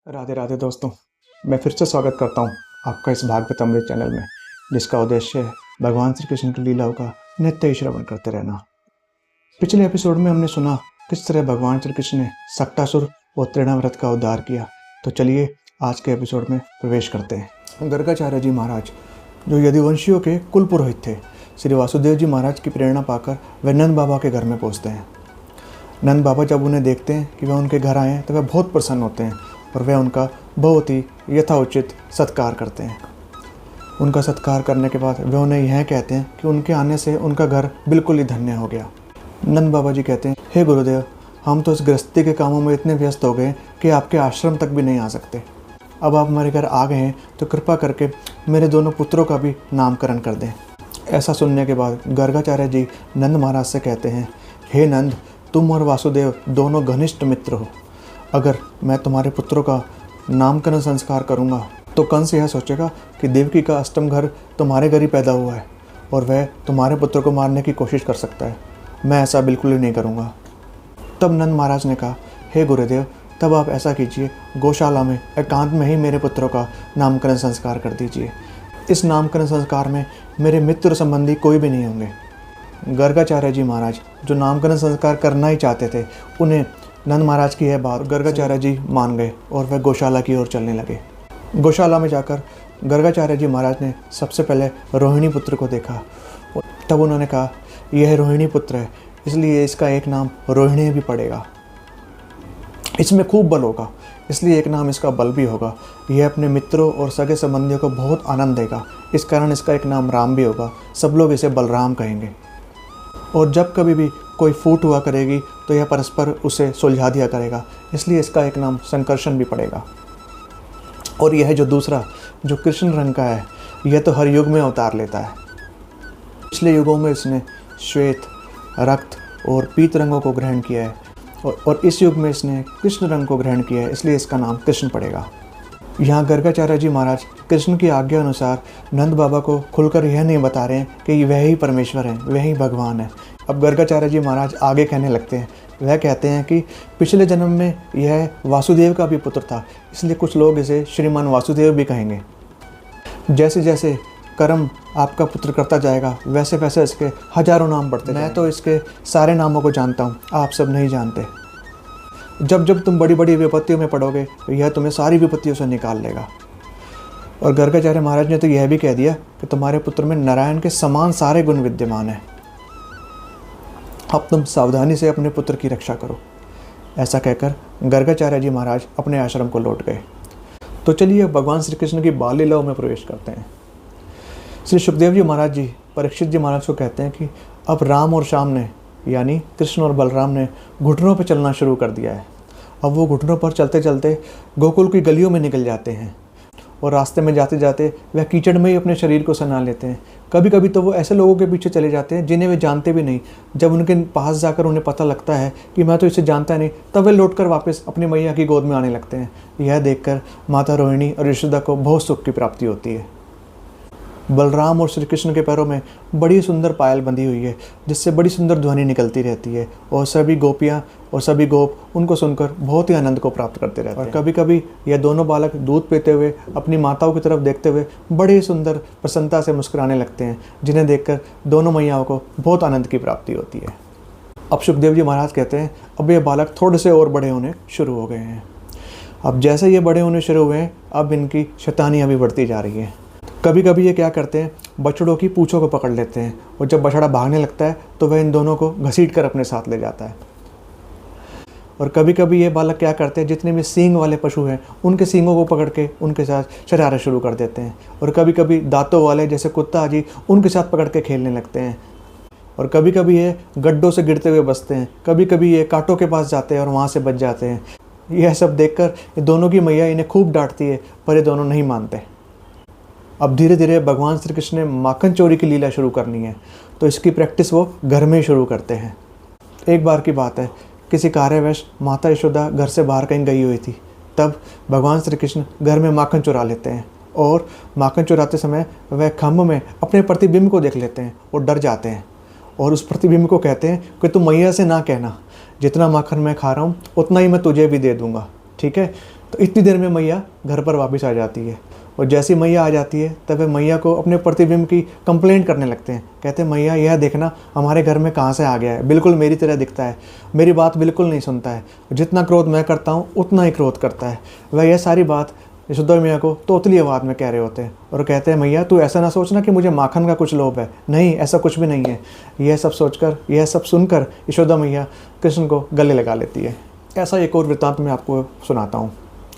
राधे राधे दोस्तों, मैं फिर से स्वागत करता हूँ आपका इस भागवतमृत चैनल में, जिसका उद्देश्य है भगवान श्री कृष्ण की लीलाओं का नित्य ही श्रवण करते रहना। पिछले एपिसोड में हमने सुना किस तरह भगवान श्री कृष्ण ने सक्टासुर और तृणाव्रत का उद्धार किया। तो चलिए आज के एपिसोड में प्रवेश करते हैं। गर्गाचार्य जी महाराज, जो यदुवंशियों के कुल पुरोहित थे, श्री वासुदेव जी महाराज की प्रेरणा पाकर वे नंद बाबा के घर में पहुँचते हैं। नंद बाबा जब उन्हें देखते हैं कि वह उनके घर आए हैं तो वह बहुत प्रसन्न होते हैं और वह उनका बहुत ही यथोचित सत्कार करते हैं। उनका सत्कार करने के बाद वे उन्हें यह कहते हैं कि उनके आने से उनका घर बिल्कुल ही धन्य हो गया। नंद बाबा जी कहते हैं, हे गुरुदेव, हम तो इस गृहस्थी के कामों में इतने व्यस्त हो गए कि आपके आश्रम तक भी नहीं आ सकते। अब आप हमारे घर आ गए हैं तो कृपा करके मेरे दोनों पुत्रों का भी नामकरण कर दें। ऐसा सुनने के बाद गर्गाचार्य जी नंद महाराज से कहते हैं, हे नंद, तुम और वासुदेव दोनों घनिष्ठ मित्र हो। अगर मैं तुम्हारे पुत्रों का नामकरण संस्कार करूंगा तो कंस यह सोचेगा कि देवकी का अष्टम घर तुम्हारे घर ही पैदा हुआ है और वह तुम्हारे पुत्र को मारने की कोशिश कर सकता है। मैं ऐसा बिल्कुल ही नहीं करूंगा। तब नंद महाराज ने कहा, हे गुरुदेव, तब आप ऐसा कीजिए, गौशाला में एकांत में ही मेरे पुत्रों का नामकरण संस्कार कर दीजिए। इस नामकरण संस्कार में मेरे मित्र संबंधी कोई भी नहीं होंगे। गर्गाचार्य जी महाराज, जो नामकरण संस्कार करना ही चाहते थे, उन्हें नंद महाराज की यह बात गर्गाचार्य जी मान गए और वह गौशाला की ओर चलने लगे। गौशाला में जाकर गर्गाचार्य जी महाराज ने सबसे पहले रोहिणी पुत्र को देखा। तब उन्होंने कहा, यह रोहिणी पुत्र है, इसलिए इसका एक नाम रोहिणी भी पड़ेगा। इसमें खूब बल होगा, इसलिए एक नाम इसका बल भी होगा। यह अपने मित्रों और सगे संबंधियों को बहुत आनंद देगा, इस कारण इसका एक नाम राम भी होगा। सब लोग इसे बलराम कहेंगे। और जब कभी भी कोई फूट हुआ करेगी तो यह परस्पर उसे सुलझा दिया करेगा, इसलिए इसका एक नाम संकर्षण भी पड़ेगा। और यह जो दूसरा, जो कृष्ण रंग का है, यह तो हर युग में अवतार लेता है। पिछले युगों में इसने श्वेत, रक्त और पीत रंगों को ग्रहण किया है और इस युग में इसने कृष्ण रंग को ग्रहण किया है, इसलिए इसका नाम कृष्ण पड़ेगा। यहाँ गर्गाचार्य जी महाराज कृष्ण की आज्ञा अनुसार नंद बाबा को खुलकर यह नहीं बता रहे हैं कि वह ही परमेश्वर हैं, वह ही भगवान है। अब गर्गाचार्य जी महाराज आगे कहने लगते हैं। वह कहते हैं कि पिछले जन्म में यह वासुदेव का भी पुत्र था, इसलिए कुछ लोग इसे श्रीमान वासुदेव भी कहेंगे। जैसे जैसे कर्म आपका पुत्र करता जाएगा, वैसे वैसे इसके हजारों नाम बढ़ते हैं। मैं तो इसके सारे नामों को जानता हूँ, आप सब नहीं जानते। जब जब तुम बड़ी बड़ी विपत्तियों में पड़ोगे तो यह तुम्हें सारी विपत्तियों से निकाल लेगा। और गर्गाचार्य महाराज ने तो यह भी कह दिया कि तुम्हारे पुत्र में नारायण के समान सारे गुण विद्यमान हैं। अब तुम सावधानी से अपने पुत्र की रक्षा करो। ऐसा कहकर गर्गाचार्य जी महाराज अपने आश्रम को लौट गए। तो चलिए भगवान श्री कृष्ण की बाल लीलाओं में प्रवेश करते हैं। श्री सुखदेव जी महाराज जी परीक्षित जी महाराज को कहते हैं कि अब राम और श्याम ने, यानी कृष्ण और बलराम ने, घुटनों पर चलना शुरू कर दिया है। अब वो घुटनों पर चलते चलते गोकुल की गलियों में निकल जाते हैं और रास्ते में जाते जाते वह कीचड़ में ही अपने शरीर को सना लेते हैं। कभी कभी तो वो ऐसे लोगों के पीछे चले जाते हैं जिन्हें वे जानते भी नहीं। जब उनके पास जाकर उन्हें पता लगता है कि मैं तो इसे जानता नहीं, तब वे लौटकर वापस अपनी मैया की गोद में आने लगते हैं। यह देखकर माता रोहिणी और यशोदा को बहुत सुख की प्राप्ति होती है। बलराम और श्री कृष्ण के पैरों में बड़ी सुंदर पायल बंधी हुई है, जिससे बड़ी सुंदर ध्वनि निकलती रहती है और सभी गोपियाँ और सभी गोप उनको सुनकर बहुत ही आनंद को प्राप्त करते रहते हैं। और कभी कभी यह दोनों बालक दूध पीते हुए अपनी माताओं की तरफ देखते हुए बड़े ही सुंदर प्रसन्नता से मुस्कुराने लगते हैं, जिन्हें देखकर दोनों मैयाओं को बहुत आनंद की प्राप्ति होती है। अब सुखदेव जी महाराज कहते हैं, अब ये बालक थोड़े से और बड़े होने शुरू हो गए हैं। अब जैसे ये बड़े होने शुरू हुए हैं, अब इनकी शैतानियाँ भी बढ़ती जा रही हैं। कभी कभी ये क्या करते हैं, बछड़ों की पूँछों को पकड़ लेते हैं और जब बछड़ा भागने लगता है तो वह इन दोनों को घसीट कर अपने साथ ले जाता है। और कभी कभी ये बालक क्या करते हैं, जितने भी सींग वाले पशु हैं उनके सींगों को पकड़ के उनके साथ शरारत शुरू कर देते हैं। और कभी कभी दांतों वाले जैसे कुत्ता आदि उनके साथ पकड़ के खेलने लगते हैं। और कभी कभी ये गड्ढों से गिरते हुए बचते हैं, कभी कभी ये कांटों के पास जाते हैं और वहाँ से बच जाते हैं। यह सब देखकर ये दोनों की मैया इन्हें खूब डांटती है, पर ये दोनों नहीं मानते। अब धीरे धीरे भगवान श्री कृष्ण ने माखन चोरी की लीला शुरू करनी है, तो इसकी प्रैक्टिस वो घर में ही शुरू करते हैं। एक बार की बात है, किसी कार्यवश माता यशोदा घर से बाहर कहीं गई हुई थी। तब भगवान श्री कृष्ण घर में माखन चुरा लेते हैं और माखन चुराते समय वह खम्भ में अपने प्रतिबिंब को देख लेते हैं और डर जाते हैं और उस प्रतिबिंब को कहते हैं कि तुम मैया से ना कहना, जितना माखन मैं खा रहा हूँ उतना ही मैं तुझे भी दे दूँगा, ठीक है। तो इतनी देर में मैया घर पर वापस आ जाती है, और जैसी मैया आ जाती है तब वे मैया को अपने प्रतिबिंब की कंप्लेंट करने लगते हैं। कहते हैं मैया यह देखना हमारे घर में कहाँ से आ गया है, बिल्कुल मेरी तरह दिखता है, मेरी बात बिल्कुल नहीं सुनता है, जितना क्रोध मैं करता हूँ उतना ही क्रोध करता है। वह यह सारी बात यशोदा मैया को तोतली आवाज़ में कह रहे होते हैं और कहते हैं मैया तू ऐसा ना सोचना कि मुझे माखन का कुछ लोभ है, नहीं ऐसा कुछ भी नहीं है। यह सब सुनकर यशोदा मैया कृष्ण को गले लगा लेती है। ऐसा एक और वृत्तांत मैं आपको सुनाता हूँ।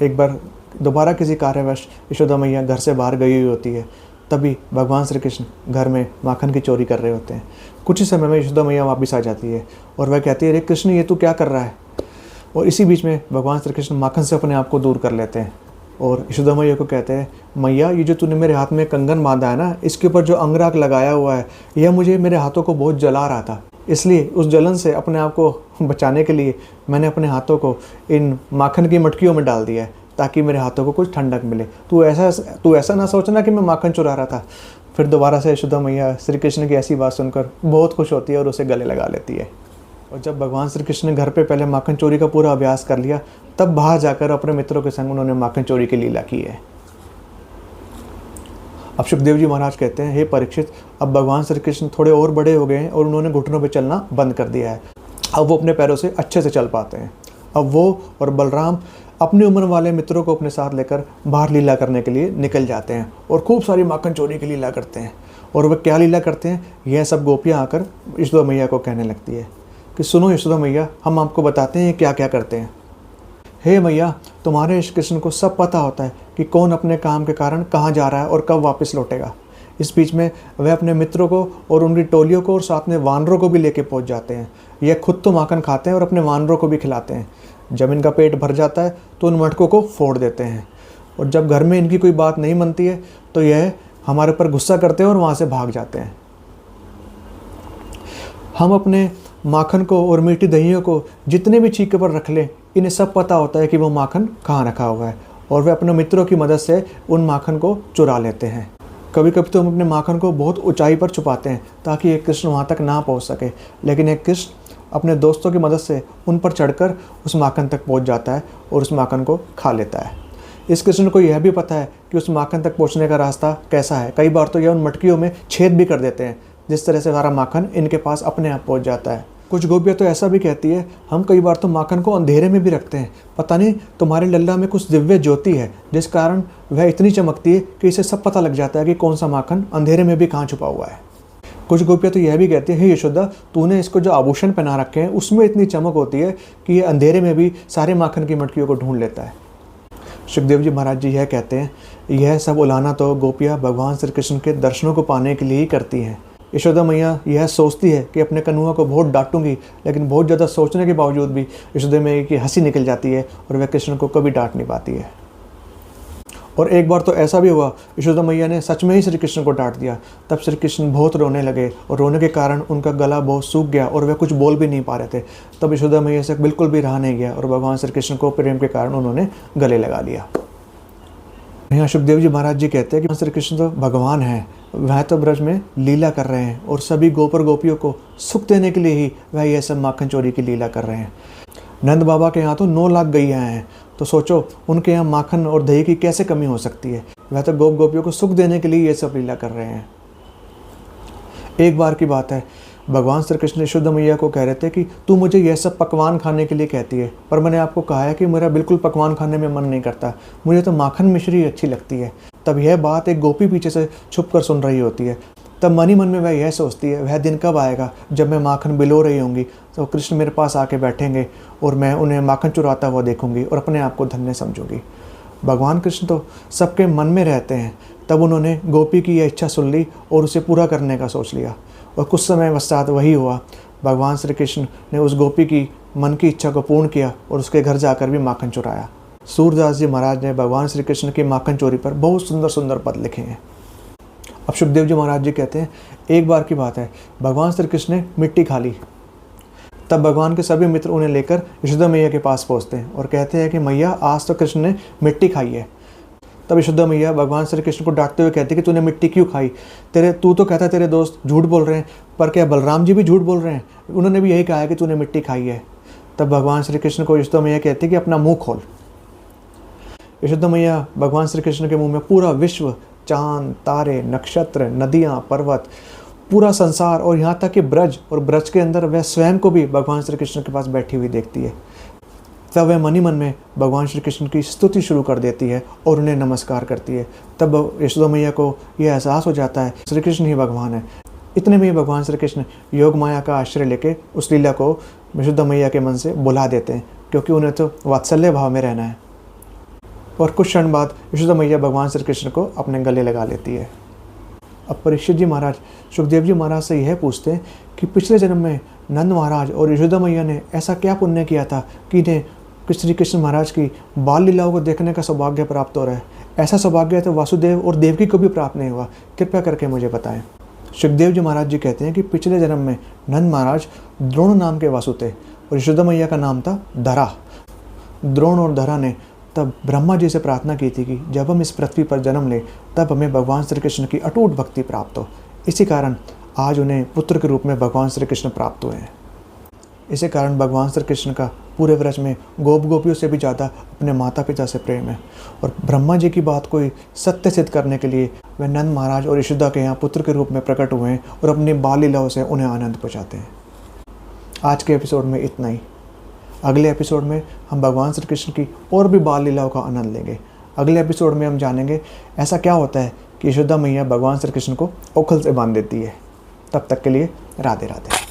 एक बार दोबारा किसी कार्यवश यशोदा मैया घर से बाहर गई हुई होती है, तभी भगवान श्री कृष्ण घर में माखन की चोरी कर रहे होते हैं। कुछ ही समय में यशोदा मैया वापस आ जाती है और वह कहती है अरे कृष्ण ये तू क्या कर रहा है। और इसी बीच में भगवान श्री कृष्ण माखन से अपने आप को दूर कर लेते हैं और यशोदा मैया को कहते हैं मैया ये जो तूने मेरे हाथ में कंगन बांधा है ना, इसके ऊपर जो अंगराग लगाया हुआ है यह मुझे मेरे हाथों को बहुत जला रहा था, इसलिए उस जलन से अपने आप को बचाने के लिए मैंने अपने हाथों को इन माखन की मटकियों में डाल दिया है ताकि मेरे हाथों को कुछ ठंडक मिले। तू ऐसा ना सोचना कि मैं माखन चुरा रहा था। फिर दोबारा से यशोदा मैया श्री कृष्ण की ऐसी बात सुनकर बहुत खुश होती है और उसे गले लगा लेती है। और जब भगवान श्री कृष्ण ने घर पे पहले माखन चोरी का पूरा अभ्यास कर लिया, तब बाहर जाकर अपने मित्रों के संग उन्होंने माखन चोरी की लीला की है। अब सुखदेव जी महाराज कहते हैं हे परीक्षित, अब भगवान श्री कृष्ण थोड़े और बड़े हो गए हैं और उन्होंने घुटनों पर चलना बंद कर दिया है। अब वो अपने पैरों से अच्छे से चल पाते हैं। अब वो और बलराम अपनी उम्र वाले मित्रों को अपने साथ लेकर बाहर लीला करने के लिए निकल जाते हैं और खूब सारी माखन चोरी की लीला करते हैं। और वह क्या लीला करते हैं, यह सब गोपियाँ आकर यशोदा मैया को कहने लगती है कि सुनो यशोदा मैया, हम आपको बताते हैं क्या क्या करते हैं। हे मैया, तुम्हारे इस कृष्ण को सब पता होता है कि कौन अपने काम के कारण कहाँ जा रहा है और कब वापस लौटेगा। इस बीच में वह अपने मित्रों को और उनकी टोलियों को और साथ में वानरों को भी लेके पहुंच जाते हैं। यह खुद तो माखन खाते हैं और अपने वानरों को भी खिलाते हैं। जब इनका पेट भर जाता है तो उन मटकों को फोड़ देते हैं, और जब घर में इनकी कोई बात नहीं मनती है तो यह हमारे पर गुस्सा करते हैं और वहाँ से भाग जाते हैं। हम अपने माखन को और मीठी दहियों को जितने भी छीके पर रख लें, इन्हें सब पता होता है कि वो माखन कहाँ रखा हुआ है, और वे अपने मित्रों की मदद से उन माखन को चुरा लेते हैं। कभी कभी तो हम अपने माखन को बहुत ऊंचाई पर छुपाते हैं ताकि एक कृष्ण वहाँ तक ना पहुँच सके, लेकिन एक कृष्ण अपने दोस्तों की मदद से उन पर चढ़कर उस माखन तक पहुँच जाता है और उस माखन को खा लेता है। इस कृष्ण को यह भी पता है कि उस माखन तक पहुँचने का रास्ता कैसा है। कई बार तो यह उन मटकियों में छेद भी कर देते हैं, जिस तरह से सारा माखन इनके पास अपने आप पहुँच जाता है। कुछ गोपियाँ तो ऐसा भी कहती है, हम कई बार तो माखन को अंधेरे में भी रखते हैं, पता नहीं तुम्हारे लल्ला में कुछ दिव्य ज्योति है जिस कारण वह इतनी चमकती है कि इसे सब पता लग जाता है कि कौन सा माखन अंधेरे में भी कहाँ छुपा हुआ है। कुछ गोपियाँ तो यह भी कहती है, हे यशोदा, तूने इसको जो आभूषण पहना रखे हैं उसमें इतनी चमक होती है कि ये अंधेरे में भी सारे माखन की मटकियों को ढूंढ लेता है। सुखदेव जी महाराज जी यह कहते हैं, यह सब उलाना तो गोपियाँ भगवान श्री कृष्ण के दर्शनों को पाने के लिए ही करती हैं। यशोदा मैया यह सोचती है कि अपने कन्हुआ को बहुत डांटूंगी, लेकिन बहुत ज़्यादा सोचने के बावजूद भी यशोदा मैया की हंसी निकल जाती है और वह कृष्ण को कभी डांट नहीं पाती है। और एक बार तो ऐसा भी हुआ, यशोदा मैया ने सच में ही श्री कृष्ण को डांट दिया। तब श्री कृष्ण बहुत रोने लगे और रोने के कारण उनका गला बहुत सूख गया और वे कुछ बोल भी नहीं पा रहे थे। तब यशोदा मैया से बिल्कुल भी रहा नहीं गया और भगवान श्री कृष्ण को प्रेम के कारण उन्होंने गले लगा लिया। यहाँ सुखदेव जी महाराज जी कहते हैं कि श्री कृष्ण तो भगवान हैं, वह तो ब्रज में लीला कर रहे हैं और सभी गोपर गोपियों को सुख देने के लिए ही वह यह सब माखन चोरी की लीला कर रहे हैं। नंद बाबा के यहाँ तो 9 लाख गैया हैं, तो सोचो उनके यहाँ माखन और दही की कैसे कमी हो सकती है। वह तो गोप गोपियों को सुख देने के लिए ये सब लीला कर रहे हैं। एक बार की बात है, भगवान श्री कृष्ण यशोदा मैया को कह रहे थे कि तू मुझे यह सब पकवान खाने के लिए कहती है, पर मैंने आपको कहा है कि मेरा बिल्कुल पकवान खाने में मन नहीं करता, मुझे तो माखन मिश्री अच्छी लगती है। तब यह बात एक गोपी पीछे से छुप कर सुन रही होती है। तब मन ही मन में वह यह सोचती है, वह दिन कब आएगा जब मैं माखन बिलो रही होंगी तो कृष्ण मेरे पास आके बैठेंगे और मैं उन्हें माखन चुराता हुआ देखूंगी और अपने आप को धन्य समझूंगी। भगवान कृष्ण तो सबके मन में रहते हैं। तब उन्होंने गोपी की यह इच्छा सुन ली और उसे पूरा करने का सोच लिया, और कुछ समय पश्चात वही हुआ। भगवान श्री कृष्ण ने उस गोपी की मन की इच्छा को पूर्ण किया और उसके घर जाकर भी माखन चुराया। सूरदास जी महाराज ने भगवान श्री कृष्ण की माखन चोरी पर बहुत सुंदर सुंदर पद लिखे हैं। अब सुखदेव जी महाराज जी कहते हैं, एक बार की बात है, भगवान श्री कृष्ण ने मिट्टी खा ली। तब भगवान के सभी मित्र उन्हें लेकर यशोदा मैया के पास पहुंचते हैं और कहते हैं कि मैया आज तो कृष्ण ने मिट्टी खाई है। तब यशोदा मैया भगवान श्री कृष्ण को डांटते हुए कहती है कि तूने मिट्टी क्यों खाई, तू तो कहता है तेरे दोस्त झूठ बोल रहे हैं, पर क्या बलराम जी भी झूठ बोल रहे हैं, उन्होंने भी यही कहा है कि तूने मिट्टी खाई है। तब भगवान श्री कृष्ण को यशोदा मैया कहती है कि अपना मुँह खोल। यशोदा मैया भगवान श्री कृष्ण के मुंह में पूरा विश्व, चांद, तारे, नक्षत्र, नदियाँ, पर्वत, पूरा संसार और यहाँ तक कि ब्रज, और ब्रज के अंदर वह स्वयं को भी भगवान श्री कृष्ण के पास बैठी हुई देखती है। तब वह मन ही मन में भगवान श्री कृष्ण की स्तुति शुरू कर देती है और उन्हें नमस्कार करती है। तब यशोदा मैया को यह एहसास हो जाता है श्री कृष्ण ही भगवान है। इतने में ही भगवान श्री कृष्ण योग माया का आश्रय लेके उस लीला को यशोदा मैया के मन से बुला देते हैं, क्योंकि उन्हें तो वात्सल्य भाव में रहना है। और कुछ क्षण बाद यशोदा मैया भगवान श्री कृष्ण को अपने गले लगा लेती है। अब परीक्षित जी महाराज सुखदेव जी महाराज से यह पूछते हैं कि पिछले जन्म में नंद महाराज और यशोदा मैया ने ऐसा क्या पुण्य किया था कि इन्हें श्री कृष्ण महाराज की बाल लीलाओं को देखने का सौभाग्य प्राप्त हो रहा है। ऐसा सौभाग्य तो वासुदेव और देवकी को भी प्राप्त नहीं हुआ, कृपया करके मुझे बताएं। सुखदेव जी महाराज जी कहते हैं कि पिछले जन्म में नंद महाराज द्रोण नाम के वासु थे और यशोदा मैया का नाम था धरा। द्रोण और धरा ने तब ब्रह्मा जी से प्रार्थना की थी कि जब हम इस पृथ्वी पर जन्म लें तब हमें भगवान श्री कृष्ण की अटूट भक्ति प्राप्त हो। इसी कारण आज उन्हें पुत्र के रूप में भगवान श्री कृष्ण प्राप्त हुए हैं। इसी कारण भगवान श्री कृष्ण का पूरे व्रज में गोपियों से भी ज़्यादा अपने माता पिता से प्रेम है। और ब्रह्मा जी की बात को सत्य सिद्ध करने के लिए वे नंद महाराज और यशोदा के यहाँ पुत्र के रूप में प्रकट हुए हैं और अपनी बाल लीलाओं से उन्हें आनंद पहुँचाते हैं। आज के एपिसोड में इतना ही। अगले एपिसोड में हम भगवान श्री कृष्ण की और भी बाल लीलाओं का आनंद लेंगे। अगले एपिसोड में हम जानेंगे ऐसा क्या होता है कि यशोदा मैया भगवान श्री कृष्ण को ओखल से बांध देती है। तब तक के लिए राधे राधे।